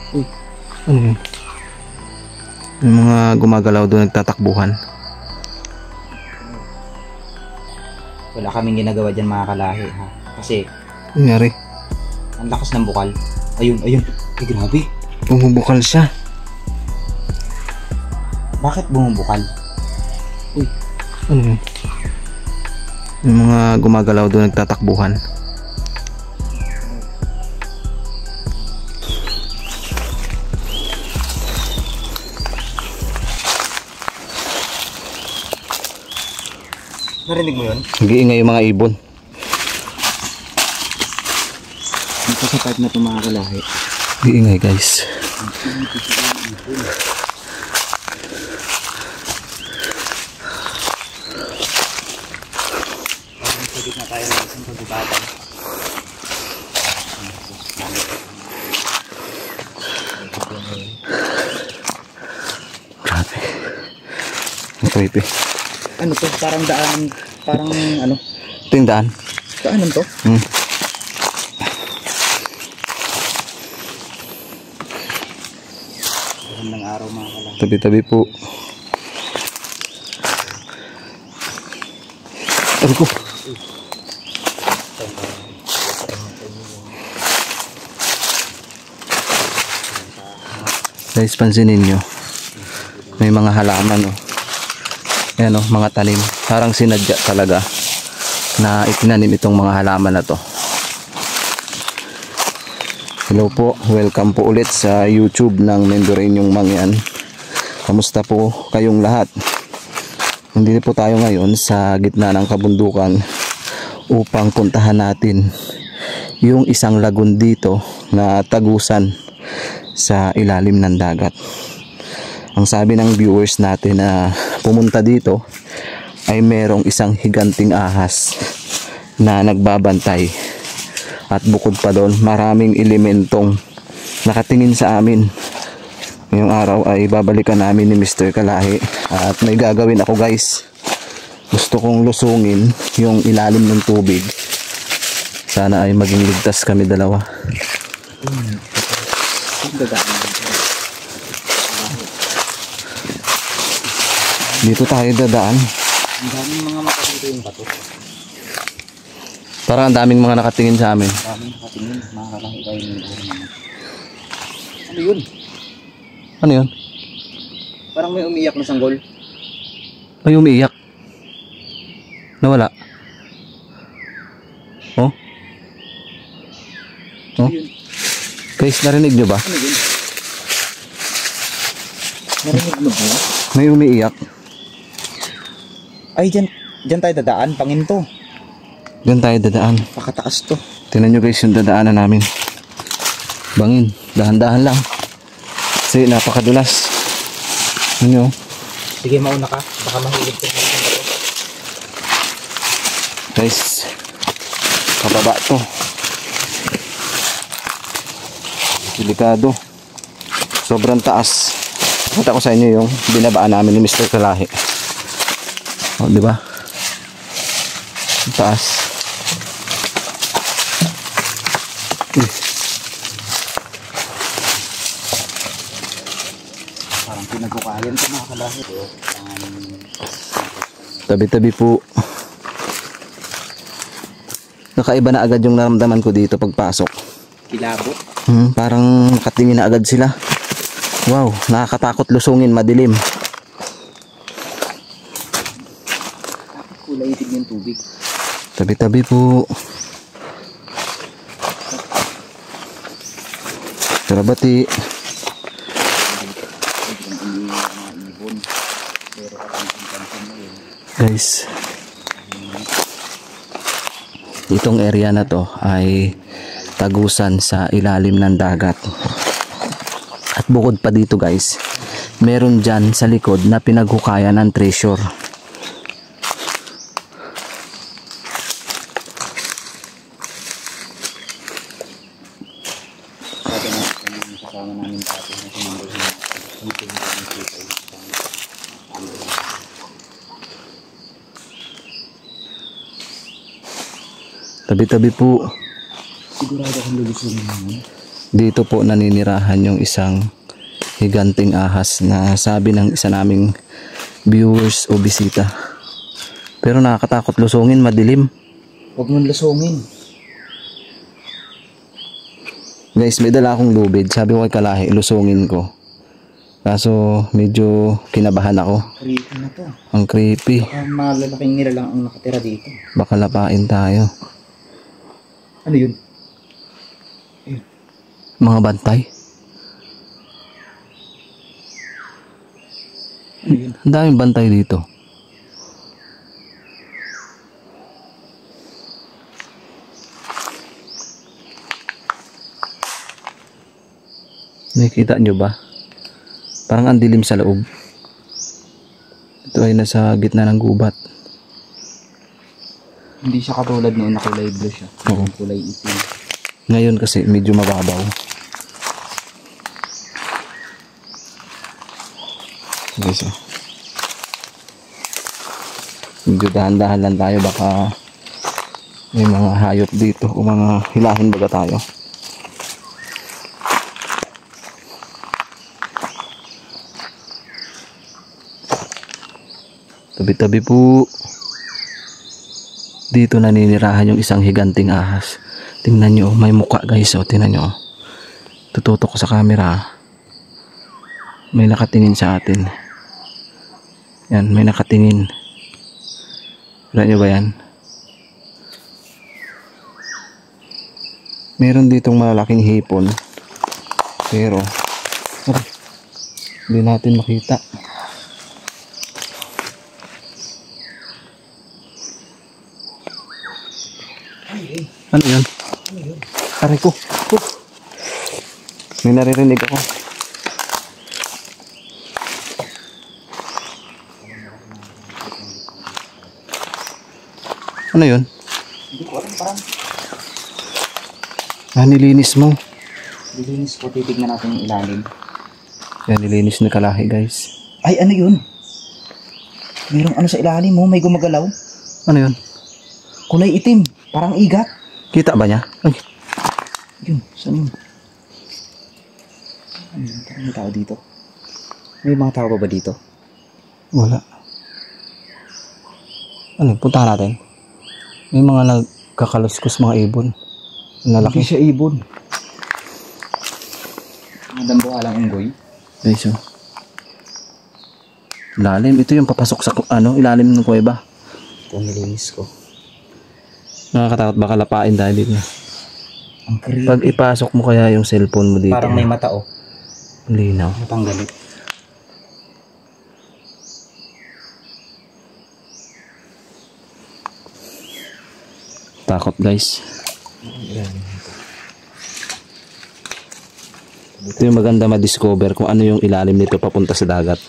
Uy, ano yun? Yung mga gumagalaw doon nagtatakbuhan. Wala kaming ginagawa dyan mga kalahi ha. Kasi Nangyari? ang lakas ng bukal. Ayun. Ay grabe. Bumubukal siya. Bakit bumubukal? Uy, ano yun? Yung mga gumagalaw doon nagtatakbuhan. Narinig mo yun? Nag-iingay yung mga ibon. Dito sa part na ito mga kalahi. Nag-iingay guys. Parang sa gitna tayo ng isang pagubatan. Grabe. Ang creepy. Ano to? Parang daan. Parang ano? Ito yung daan. Daanan to? Magandang araw mga kalahi. Tabi-tabi po. Ano ko? Guys, pansinin nyo. May mga halaman oh. Ayan oh, mga tanim. Parang sinadya talaga na itinanim itong mga halaman na to. Hello po, welcome po ulit sa YouTube ng Mendoreñong Mangyan. Kamusta po kayong lahat? Nandito po tayo ngayon sa gitna ng kabundukan upang puntahan natin yung isang lagun dito na tagusan sa ilalim ng dagat. Ang sabi ng viewers natin na pumunta dito ay merong isang higanting ahas na nagbabantay. At bukod pa doon, maraming elementong nakatingin sa amin. Ngayong araw ay babalikan namin ni Mr. Kalahi. At may gagawin ako guys. Gusto kong lusungin yung ilalim ng tubig. Sana ay maging ligtas kami dalawa. Dito tayo dadaan. Ang daming mga mata dito yung bato. Parang ang daming mga nakatingin sa amin. Ang daming nakatingin. Mga kalahi tayo ng buhay. Ano yun? Ano yun? Parang may umiyak na sanggol. May umiiyak. Nawala. Oh? Oh? Ano yun? Guys, narinig nyo ba? Ano yun? Narinig mo ba? May umiiyak. Ay, dyan tayo dadaan. Panginto. Diyan tayo dadaan. Pakataas to. Tingnan nyo guys yung dadaanan namin. Bangin. Dahan-dahan lang. Kasi napakadulas. Ano nyo? Sige, mauna ka. Baka mahulog ko. Guys. Kababa to. Delikado. Sobrang taas. Kita ko sa inyo yung binabaan namin ni Mr. Kalahi. O, di ba? Taas. Parang pinagkukayan ito mga kalahi. Tabi-tabi po. Nakaiba na agad yung naramdaman ko dito pagpasok. Kilabot. Parang nakatingin na agad sila. Wow, nakakatakot lusungin, madilim. Kulay itig yung tubig. Tabi-tabi po. Karabati. Guys, itong area na to ay tagusan sa ilalim ng dagat. At bukod pa dito guys, meron dyan sa likod na pinaghukayan ng treasure. Tabi-tabi po. Sigurado akong lulusungin naman. Dito po naninirahan yung isang higanting ahas na sabi ng isa naming viewers o bisita. Pero nakakatakot lusungin, madilim. Huwag mong lusungin. Guys, may dala akong lubid. Sabi ko kay Kalahi, lusungin ko. Kaso medyo kinabahan ako. Creepy na to. Ang creepy. Baka malalaking nila lang ang nakatira dito. Baka lapain tayo. Ano yun? Mga bantay. Ano yun? Ang daming bantay dito. Nakikita nyo ba? Parang ang dilim sa loob. Ito ay nasa gitna ng gubat. Hindi siya katulad noon na kulay blue siya. Oo. Kulay itim. Ngayon kasi medyo mababaw. Sige so. Medyo dahan-dahan lang tayo, baka may mga hayop dito o mga hilahin baga tayo. Tabi-tabi po. Dito naninirahan yung isang higanting ahas. Tingnan nyo, may muka guys. O, tingnan nyo. Tututok ko sa camera. May nakatingin sa atin. Yan, may nakatingin. Tignan nyo ba yan? Meron ditong malalaking hipon. Pero, hindi natin makita. Ano yun? Aray ko. May naririnig ako. Ano yun? Hindi ko alam, parang Nilinis mo. nilinis ko. Titignan natin yung ilalim. Yan, nilinis ni Kalahi guys. Ay, ano yun? Merong ano sa ilalim mo, may gumagalaw. Ano yun? Kulay itim, parang igat. Kita ba niya? Ay, Yun, saan yun? Ano yun? Parang may tao dito. May mga tao pa ba dito? wala. Ano, puntahan natin. May mga nagkakaluskos mga ibon. Ang lalaki. Hindi siya ibon. Madambo alang unggoy. Guys, oh. Lalim. Ito yung papasok sa ilalim ng kuweba. Ito ang nilinis ko. Nakakatakot, baka lapain tayo dito. Ang creepy. Pag ipasok mo kaya yung cellphone mo dito. Parang may mata oh. Linaw. Matanggalit. Takot guys. Ito yung maganda ma-discover kung ano yung ilalim nito papunta sa dagat.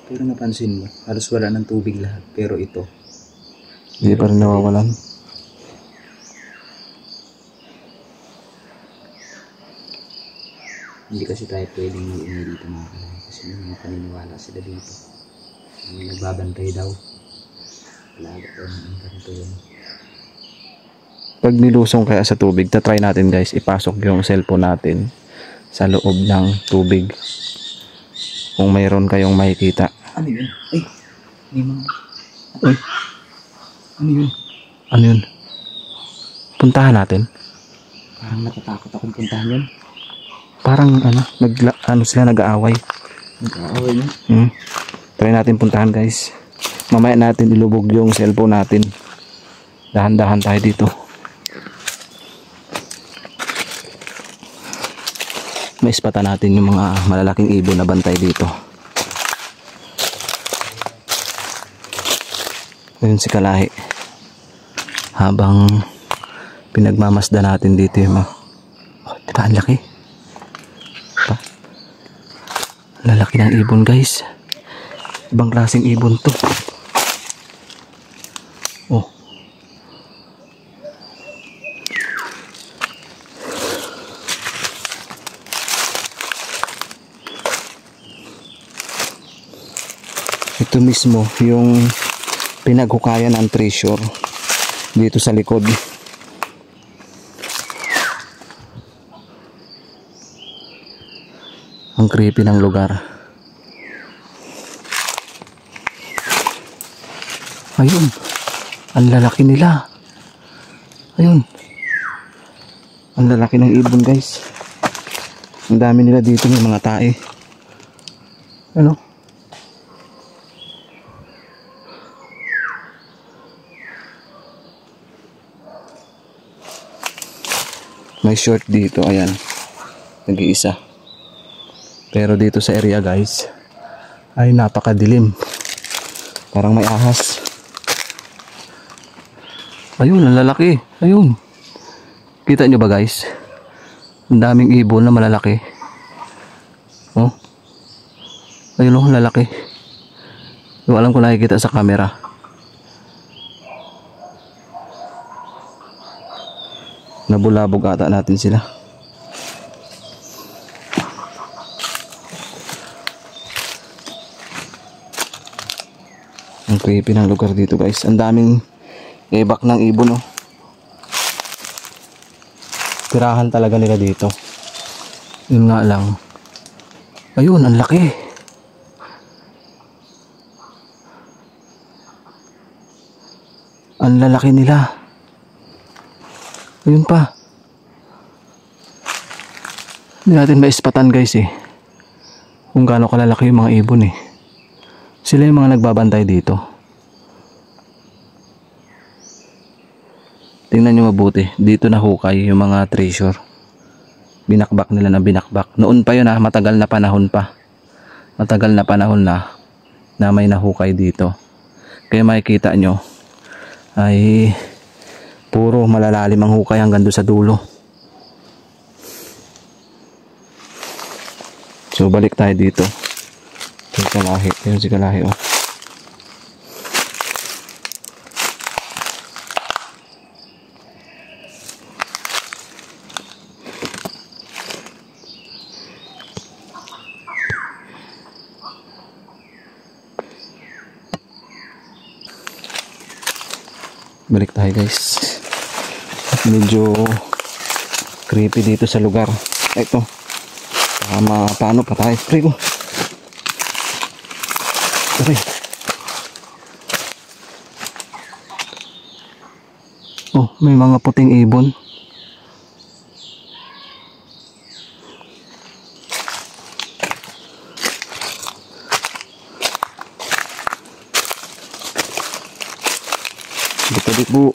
Pero napansin mo, halos wala ng tubig lahat. Pero ito, Hindi pa rin nawawalan. hindi kasi tayo pwedeng iingay dito mga kalay. Kasi may mga paniniwala sila dito. May nagbabantay daw. Alaga daw ng ganito yun. Pag nilusong kaya sa tubig, try natin guys, ipasok yung cellphone natin sa loob ng tubig. Kung mayroon kayong makikita. Ano yun? Ay! May mga... Uy, Ano yun? ano yun? Puntahan natin. Parang natatakot akong puntahan yun. Parang sila nag-aaway. Nag-aaway niya. Try natin puntahan guys. Mamaya natin ilubog yung cellphone natin. Dahan-dahan tayo dito. Maispatan natin yung mga malalaking ibon na bantay dito. Ayun si Kalahi. Habang pinagmamasda natin dito yung mga... Oh, diba ang laki? Diba? Lalaki ng ibon guys. Ibang klaseng ibon to. Oh. ito mismo yung pinaghukayan ng treasure dito sa likod. Ang creepy ng lugar. Ayun, ang lalaki nila. Ayun, ang lalaki ng ibon guys. Ang dami nila dito, may mga tae. Ano? May short dito, ayan. Nag-iisa. Pero dito sa area guys, ay napakadilim. Parang may ahas. Ayun, ang lalaki. Ayun. Kita nyo ba guys? Ang daming ibon na malalaki. Oh. Ayun oh, lalaki. Yung alam ko nakikita sa camera. Nabulabog ata natin sila. Ang creepy ng lugar dito guys. Ang daming ebak ng ibon oh. Tirahan talaga nila dito. Yun nga lang. Ayun, ang laki. Ang lalaki nila. Ayun pa. Hindi natin maispatan guys eh. Kung gaano kalalaki yung mga ibon eh. Sila yung mga nagbabantay dito. Tingnan nyo mabuti. Dito nahukay yung mga treasure. Binakbak nila na binakbak. Noon pa yun matagal na panahon pa. Matagal na panahon na may nahukay dito. Kaya makikita nyo ay puro malalalim ang hukay hanggang doon sa dulo. So balik tayo dito. Yung kalahi. Yung si kalahi oh. Balik tayo guys. Medyo creepy dito sa lugar. Ito. Paano pa tayo? Pre ko. Pre. Oh, may mga puting ibon. Dito po.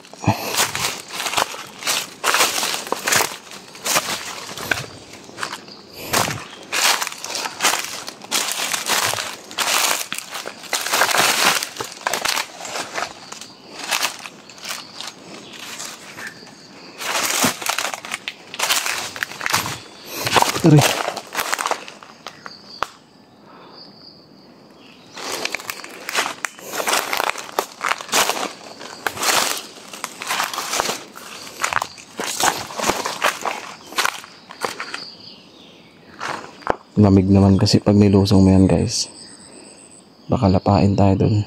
Tari. Lamig naman kasi pag nilusong mo yan guys. Baka lapain tayo dun.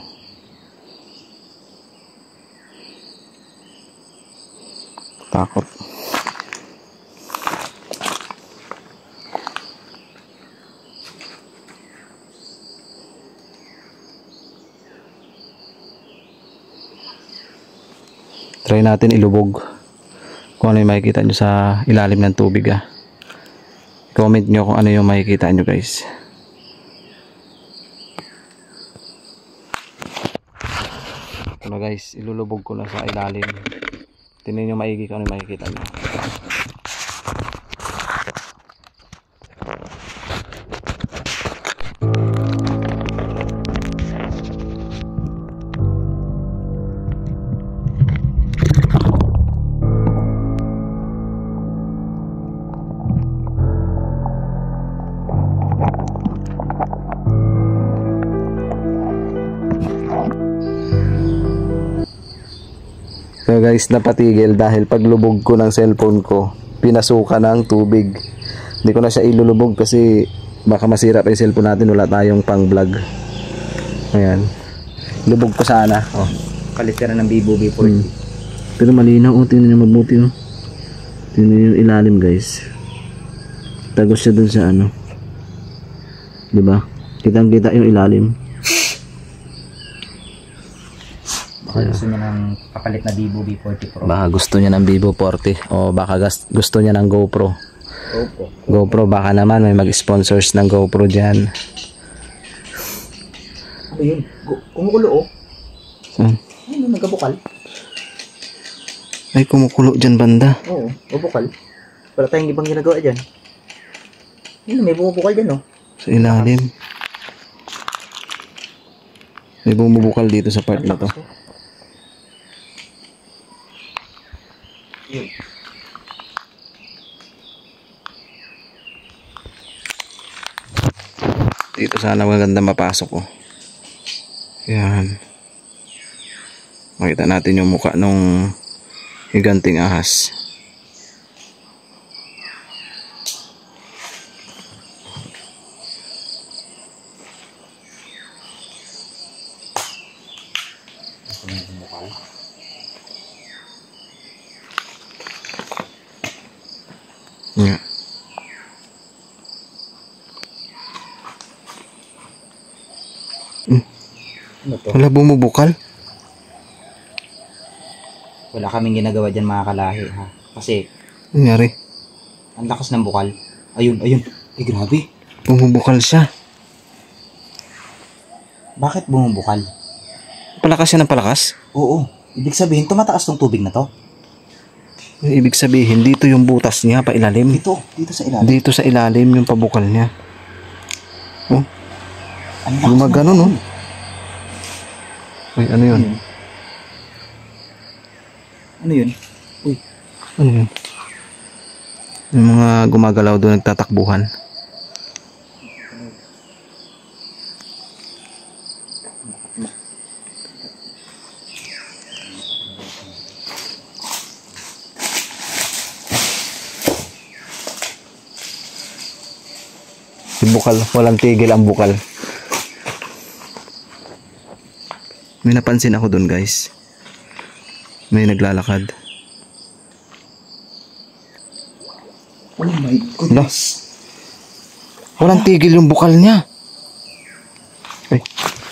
Takot. Try natin ilubog kung ano yung makikita nyo sa ilalim ng tubig Comment nyo kung ano yung makikita nyo guys. Ano guys, ilulubog ko na sa ilalim. Tingnan nyo maigi kung ano yung makikita nyo. So guys, napatigil dahil paglubog ko ng cellphone ko, pinasukan ng tubig. Hindi ko na siya ilulubog kasi baka masira pa yung cellphone natin, wala tayong pang vlog. Ayan. Lubog pa sana. Oh, kaliteran ng Vivo V40. Pero malinaw, oh, tingnan niyo mabuti, oh. Tingnan niyo yung ilalim, guys. Tagos siya dun sa ano. Diba? Kitang-kita yung ilalim. Baka gusto niya ng kapalit na Vivo V40 Pro. Baka gusto niya ng Vivo 40 o baka gusto niya ng GoPro. GoPro, baka naman may mag-sponsors ng GoPro dyan. Ano yun? Kumukulo oh. Ayun, nagkabukal. Ay, kumukulo dyan banda. Oo, bubukal. Wala tayong ibang ginagawa dyan. Ayun, may bumubukal dyan oh. Sa ilalim. May bumubukal dito sa part na to. Yun. Dito sana maganda mapasok, oh. Yan. Makita natin yung mukha nung higanting ahas. Yeah. Ano to? Wala bumubukal. Wala kaming ginagawa dyan mga kalahi ha. Kasi Nangyari? ang lakas ng bukal. Ayun, ayun. Eh grabe. Bumubukal siya. Bakit bumubukal? Palakas siya ng palakas. Oo. Ibig sabihin tumataas tong tubig na to. Ibig sabihin, dito yung butas niya, pa ilalim. Dito sa ilalim. Dito sa ilalim yung pabukal niya. Oh, Ang lakas gumagano, ng no? bukal. Uy, ano yun? Ano yun? Uy. Ano yun? Yung mga gumagalaw doon, nagtatakbuhan. Bukal, walang tigil ang bukal. May napansin ako doon, guys. May naglalakad. Oh my goodness. Walang tigil yung bukal niya. Ay,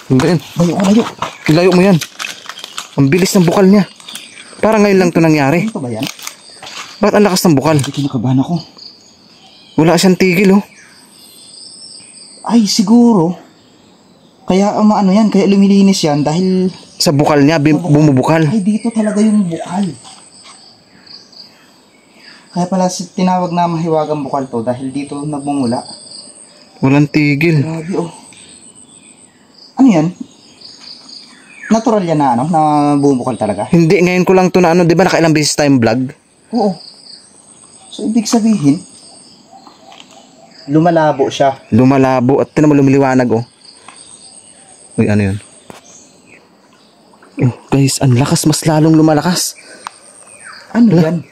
hindi yan. Layo ko, layo. Ilayo mo yan. Ang bilis ng bukal niya. Parang ngayon lang ito nangyari. Ano ba yan? Bakit ang lakas ng bukal? Hindi kinakabahan ako. Wala siyang tigil, oh. Ay, siguro. Kaya ano yan, kaya lumilinis yan dahil Sa bukal niya, bumubukal. ay dito talaga yung bukal. Kaya pala tinawag na mahiwagang bukal to dahil dito nagmumula. Walang tigil. Grabe oh. Ano yan? Natural yan na ano, na bumubukal talaga? Hindi, ngayon ko lang ito na ano, di ba nakailang beses tayong vlog? Oo. So, ibig sabihin, lumalabo siya. Lumalabo at tinan mo lumiliwanag, oh. Uy, ano yun? Oh, guys, ang lakas, mas lalong lumalakas. Ano yan?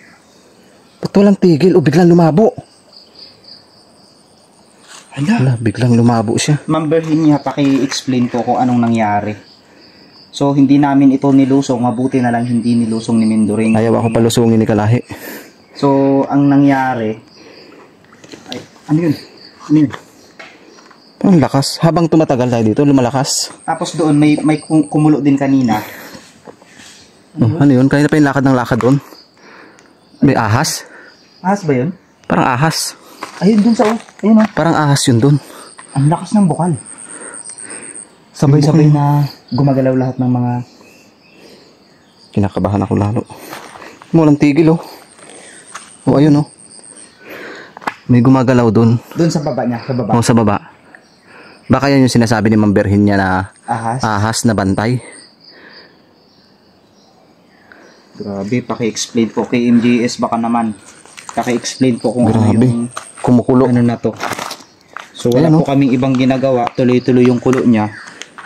Ba't walang tigil? O biglang lumabo? Hala. Wala, biglang lumabo siya. Ma'am Virginia, paki-explain po kung anong nangyari. So, hindi namin ito nilusong. Mabuti na lang hindi nilusong ni Mendoring. Ayaw ako palusungin ni Kalahi. So, ang nangyari... Ay, ano yun? Ano yun? Ang lakas. Habang tumatagal tayo dito, lumalakas. Tapos doon, may kumulo din kanina. Ano yun? Kanina pa yung lakad ng lakad doon. May ahas. Ahas ba yun? Parang ahas. Ayun dun sa... Ayun o. Parang ahas yun doon. Ang lakas ng bukal. Sabay-sabay na gumagalaw lahat ng mga... Kinakabahan ako lalo. Walang tigil, oh. Oh, ayun, oh. May gumagalaw doon. Doon sa baba niya, sa baba. Oh, sa baba. Baka yan yung sinasabi ni Ma'am Virginia na Ahas. ahas na bantay. Grabe, paki-explain po kay MJS baka naman. Paki-explain po kung ano Grabe. yung... Kumukulo. Ano na to. So, wala Ayan, po kaming ibang ginagawa. Tuloy-tuloy yung kulo niya.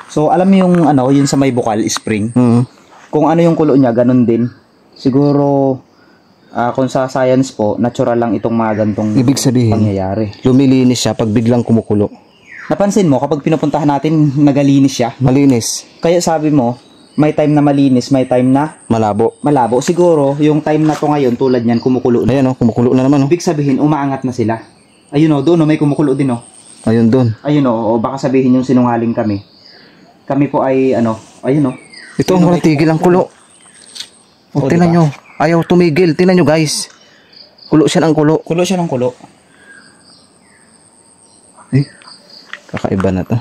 So, alam mo yung ano, yun sa may bukal, spring. Kung ano yung kulo niya, ganun din. Siguro, kung sa science po, natural lang itong mga gantong Ibig sabihin, pangyayari. lumilinis siya pag biglang kumukulo. Napansin mo, kapag pinupuntahan natin, nagalinis siya. Malinis. Kaya sabi mo, may time na malinis, may time na Malabo. malabo. Siguro, yung time na to ngayon, tulad niyan, kumukulo na. Ayan oh, kumukulo na naman oh. Ibig sabihin, umaangat na sila. Ayun o, doon o, may kumukulo din o. Ayun doon. Ayun o, baka sabihin yung sinungaling kami. Kami po ay, ano, ayun o. Ito ang walang tigil ang kulo. O, tinan nyo. Ayaw tumigil. Tinan nyo guys. Kulo siya ng kulo. Kulo siya ng kulo. Eh, kakaiba na to.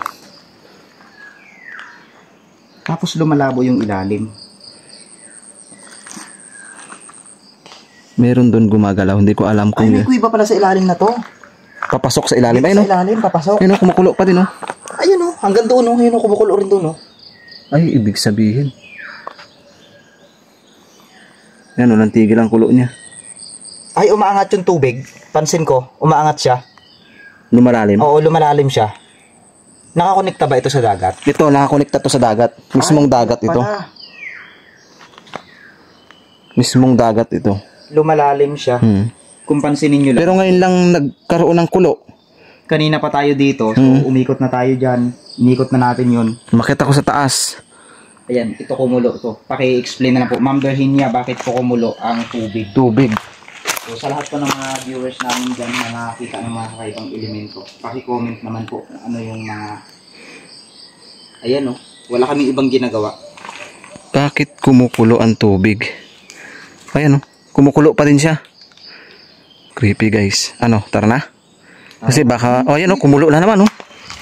Tapos lumalabo yung ilalim. Meron doon gumagalaw. Hindi ko alam kung Ay, may kuiba pala sa ilalim na to. papasok sa ilalim. Dito Ayun sa ilalim, papasok. Ayun oh, kumukulo pa din oh. Ayun o, hanggang doon o. Ayun o, kumukulo rin doon o. Ay, ibig sabihin. Yan, walang tigil ang kulo niya. Ay, umaangat yung tubig. Pansin ko, umaangat siya. Lumalalim. Oo, lumalalim siya. Nakakonekta ba ito sa dagat? Ito, nakakonekta to sa dagat. Mismong dagat ito. Pala. Mismong dagat ito. Lumalalim siya. Kung pansinin nyo lang. Pero ngayon lang nagkaroon ng kulo. Kanina pa tayo dito, so umikot na tayo dyan. Inikot na natin yun. Makita ko sa taas. Ayan, ito kumulo to. Paki-explain na lang po. Ma'am Berhinia, bakit po kumulo ang tubig? Tubig. So sa lahat po ng mga viewers namin dyan na nakakita ng mga kakaibang elemento, paki-comment naman po kung ano yung mga... Ayan o, wala kaming ibang ginagawa. Bakit kumukulo ang tubig? Ayan oh, kumukulo pa din siya. Creepy guys. Ano, tara na? Kasi baka, oh ayan oh, kumulo na naman oh.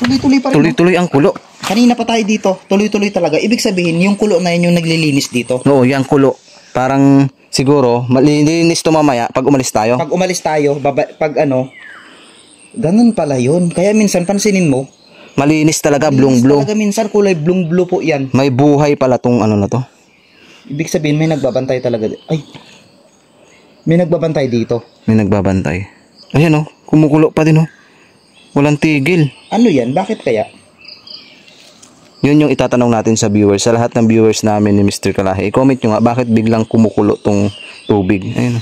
Tuloy-tuloy pa rin. Tuloy-tuloy ang kulo. Kanina pa tayo dito, tuloy-tuloy talaga. Ibig sabihin, yung kulo na yun yung naglilinis dito. Oo, yung kulo. Parang siguro, malinis to mamaya pag umalis tayo. Pag umalis tayo, pag ano, ganun pala yun. Kaya minsan, pansinin mo, Malinis talaga, malinis blue-blue. talaga minsan, kulay blue po yan. May buhay pala tong ano na to. Ibig sabihin, may nagbabantay talaga. Ay, may nagbabantay dito. May nagbabantay. Ayan oh, kumukulo pa din oh. Walang tigil. Ano yan? Bakit kaya? Yun yung itatanong natin sa viewers. Sa lahat ng viewers namin ni Mr. Kalahi, i-comment nyo nga bakit biglang kumukulo tong tubig. Ayun.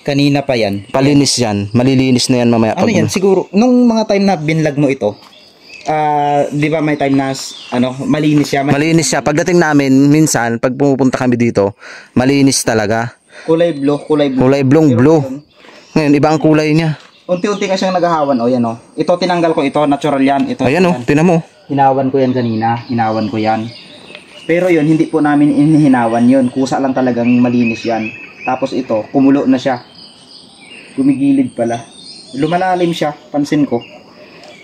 Kanina pa yan. Palinis yan. Malilinis na yan mamaya. Ano yan? Siguro, nung mga time na binlag mo ito, di ba may time na, ano, malinis siya? Malinis siya. Pagdating namin, minsan, pag pumupunta kami dito, malinis talaga. Kulay blue, kulay blue. Kulay blue. Ngayon, iba ang kulay niya. Unti-unti ka siyang naghahawan. O, yan o. Ito, tinanggal ko ito. Natural yan. Ito, Ayan oh, yan. tinan mo. Hinawan ko yan kanina. Hinawan ko yan. Pero yun, hindi po namin inihinawan yun. Kusa lang talagang malinis yan. Tapos ito, kumulo na siya. Gumigilid pala. Lumalalim siya. Pansin ko.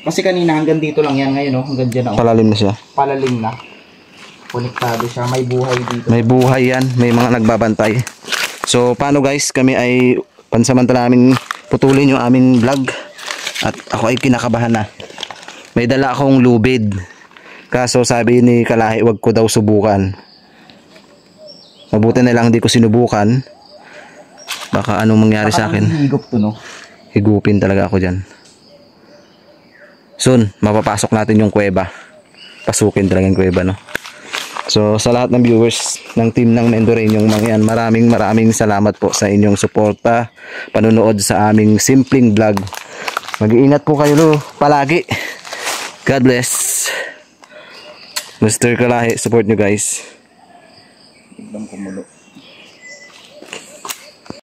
Kasi kanina hanggang dito lang yan. Ngayon o, hanggang dyan o. Palalim na siya. Palalim na. Konektado siya. May buhay dito. May buhay yan. May mga nagbabantay. So, paano guys? Kami ay pansamantala namin putulin yung aming vlog. At ako ay kinakabahan na. May dala akong lubid. Kaso sabi ni Kalahi, wag ko daw subukan. Mabuti na lang hindi ko sinubukan. Baka anong mangyari sa akin. Higop to, no? Higupin talaga ako dyan. Soon, mapapasok natin yung kuweba. Pasukin talaga yung kuweba, no? So, sa lahat ng viewers ng team ng Mendoreñong mga yan, maraming salamat po sa inyong suporta, panonood sa aming simpleng vlog. Mag-iingat po kayo palagi. God bless. Mr. Kalahi, support nyo guys. Biglang kumulo.